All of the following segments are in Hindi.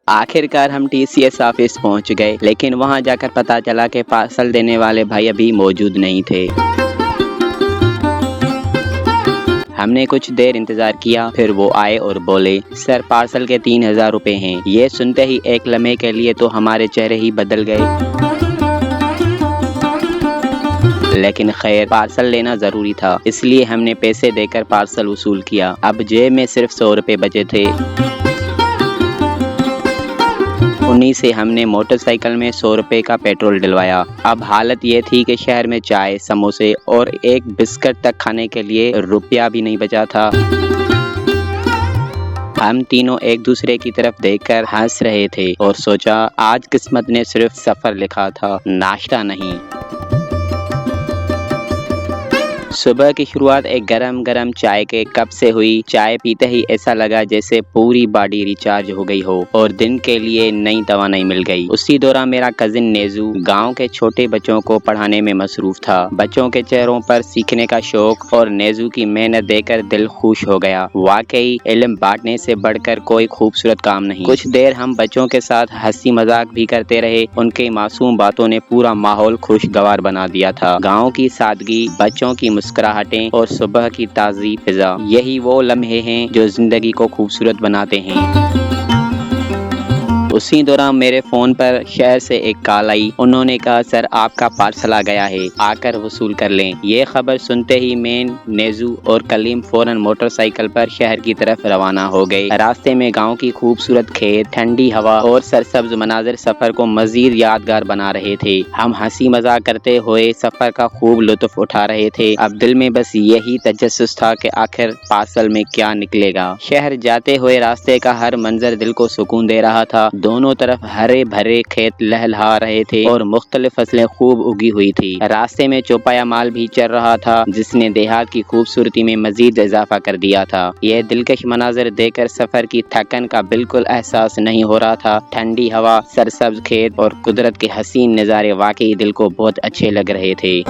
आखिरकार हम टीसीएस ऑफिस पहुंच गए, लेकिन वहां जाकर पता चला कि पार्सल देने वाले भाई अभी मौजूद नहीं थे। हमने कुछ देर इंतजार किया, फिर वो आए और बोले, सर पार्सल के 3000 रुपए हैं। ये सुनते ही एक लम्हे के लिए तो हमारे चेहरे ही बदल गए, लेकिन खैर पार्सल लेना जरूरी था, इसलिए हमने पैसे देकर पार्सल वसूल किया। अब जेब में सिर्फ 100 रुपए बचे थे। उन्हीं से हमने मोटरसाइकिल में 100 रुपए का पेट्रोल डलवाया। अब हालत ये थी कि शहर में चाय, समोसे और एक बिस्किट तक खाने के लिए रुपया भी नहीं बचा था। हम तीनों एक दूसरे की तरफ देखकर हंस रहे थे और सोचा आज किस्मत ने सिर्फ सफर लिखा था, नाश्ता नहीं। सुबह की शुरुआत एक गरम गरम चाय के कप से हुई। चाय पीते ही ऐसा लगा जैसे पूरी बॉडी रिचार्ज हो गई हो और दिन के लिए नई तवानाई मिल गई। उसी दौरान मेरा कजिन नेजू गांव के छोटे बच्चों को पढ़ाने में मसरूफ था। बच्चों के चेहरों पर सीखने का शौक और नेजू की मेहनत देखकर दिल खुश हो गया। वाकई इल्म बांटने से बढ़कर कोई खूबसूरत काम नहीं। कुछ देर हम बच्चों के साथ हंसी मजाक भी करते रहे। उनके मासूम बातों ने पूरा माहौल खुशगवार बना दिया था। गाँव की सादगी, बच्चों की मुस्कुराहटें और सुबह की ताज़ी फिजा, यही वो लम्हे हैं जो जिंदगी को खूबसूरत बनाते हैं। उसी दौरान मेरे फोन पर शहर से एक कॉल आई। उन्होंने कहा सर आपका पार्सल आ गया है, आकर वसूल कर लें। ये खबर सुनते ही मैं, नेजू और कलीम फौरन मोटरसाइकिल पर शहर की तरफ रवाना हो गए। रास्ते में गांव की खूबसूरत खेत, ठंडी हवा और सरसब्ज मनाजिर सफर को मजीद यादगार बना रहे थे। हम हंसी मजाक करते हुए सफर का खूब लुत्फ उठा रहे थे। अब दिल में बस यही तजस्सुस था कि आखिर पार्सल में क्या निकलेगा। शहर जाते हुए रास्ते का हर मंजर दिल को सुकून दे रहा था। दोनों तरफ हरे भरे खेत लहलहा रहे थे और मुख्तलिफ फसलें खूब उगी हुई थी। रास्ते में चौपाया माल भी चल रहा था, जिसने देहात की खूबसूरती में मजीद इजाफा कर दिया था। यह दिलकश मनाजिर देखकर सफर की थकन का बिल्कुल एहसास नहीं हो रहा था। ठंडी हवा, सरसब्ज खेत और कुदरत के हसीन नज़ारे वाकई दिल को बहुत अच्छे लग रहे थे।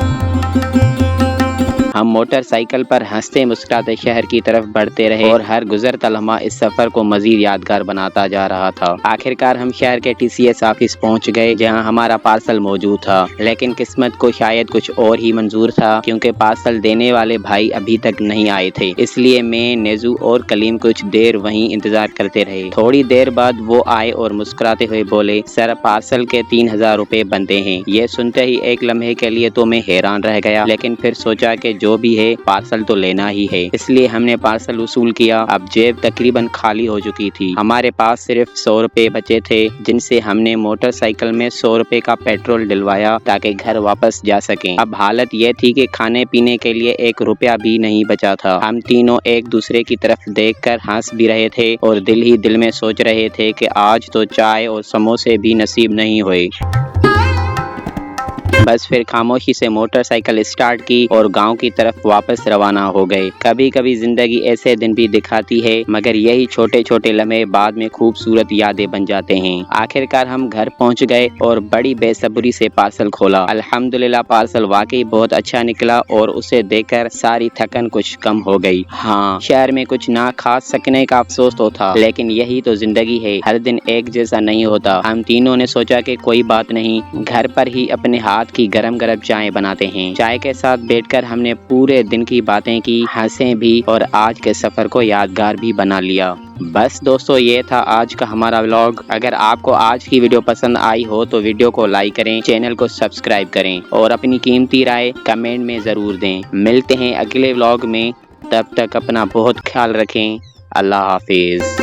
हम मोटरसाइकिल पर हंसते मुस्कुराते शहर की तरफ बढ़ते रहे और हर गुजरता लम्हा इस सफर को मजीद यादगार बनाता जा रहा था। आखिरकार हम शहर के टीसीएस ऑफिस पहुंच गए, जहां हमारा पार्सल मौजूद था। लेकिन किस्मत को शायद कुछ और ही मंजूर था, क्योंकि पार्सल देने वाले भाई अभी तक नहीं आए थे। इसलिए मैं, नेजू और कलीम कुछ देर वहीं इंतजार करते रहे। थोड़ी देर बाद वो आए और मुस्कुराते हुए बोले, सर पार्सल के 3000 रुपए बनते हैं। ये सुनते ही एक लम्हे के लिए तो मैं हैरान रह गया, लेकिन फिर सोचा कि जो भी है पार्सल तो लेना ही है, इसलिए हमने पार्सल वसूल किया। अब जेब तकरीबन खाली हो चुकी थी। हमारे पास सिर्फ 100 रुपए बचे थे, जिनसे हमने मोटरसाइकिल में 100 रुपए का पेट्रोल डलवाया ताकि घर वापस जा सकें। अब हालत यह थी कि खाने पीने के लिए 1 रुपया भी नहीं बचा था। हम तीनों एक दूसरे की तरफ देखकर हंस भी रहे थे और दिल ही दिल में सोच रहे थे कि आज तो चाय और समोसे भी नसीब नहीं हुए। बस फिर खामोशी से मोटरसाइकिल स्टार्ट की और गांव की तरफ वापस रवाना हो गए। कभी कभी जिंदगी ऐसे दिन भी दिखाती है, मगर यही छोटे छोटे लम्हे बाद में खूबसूरत यादें बन जाते हैं। आखिरकार हम घर पहुंच गए और बड़ी बेसब्री से पार्सल खोला। अल्हम्दुलिल्लाह पार्सल वाकई बहुत अच्छा निकला और उसे देखकर सारी थकन कुछ कम हो गई। हाँ, शहर में कुछ ना खा सकने का अफसोस तो था, लेकिन यही तो जिंदगी है, हर दिन एक जैसा नहीं होता। हम तीनों ने सोचा कि कोई बात नहीं, घर पर ही अपने हाथ की गरम गरम चाय बनाते हैं। चाय के साथ बैठकर हमने पूरे दिन की बातें की, हंसे भी और आज के सफर को यादगार भी बना लिया। बस दोस्तों, ये था आज का हमारा व्लॉग। अगर आपको आज की वीडियो पसंद आई हो तो वीडियो को लाइक करें, चैनल को सब्सक्राइब करें और अपनी कीमती राय कमेंट में जरूर दें। मिलते हैं अगले व्लॉग में, तब तक अपना बहुत ख्याल रखें। अल्लाह हाफिज।